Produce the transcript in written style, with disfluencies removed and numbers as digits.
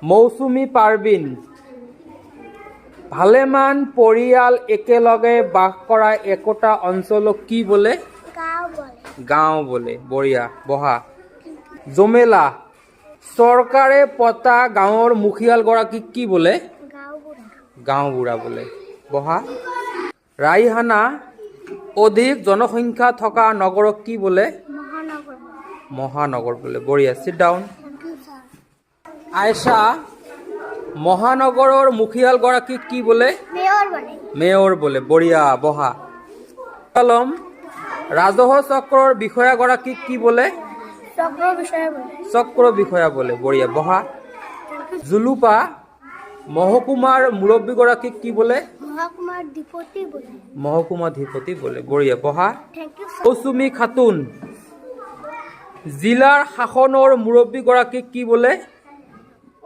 মৌচুমী পাৰ্বিন। ভালেমান পৰিয়াল একেলগে বাস কৰা একোটা অঞ্চলক কি বোলে? গাঁও বোলে। বঢ়িয়া, বহা। জমেলা। চৰকাৰে পতা গাঁৱৰ মুখিয়াল গৰাকীক কি বোলে? গাঁওবুঢ়া বোলে। বহা। ৰাইহানা। অধিক জনসংখ্যা থকা নগৰক কি বোলে? মহানগৰ বোলে। বঢ়িয়া, চিট ডাউন। আয়েশা। মহানগৰৰ মুখিয়াল গৰাকীক কি বোলে? মেয়ৰ বোলে। বঢ়িয়া, বহা। কলম। ৰাজহ চক্ৰৰ বিষয়া গৰাকীক কি বোলে? চক্ৰ বিষয়া বোলে। বঢ়িয়া, বহা। জুলুপা। মহকুমাৰ মুৰব্বী গৰাকীক কি বোলে? মহকুমাধিপতি বোলে। বঢ়িয়া, বহা। মৌচুমী খাতুন। জিলাৰ শাসনৰ মুৰব্বী গৰাকীক কি বোলে?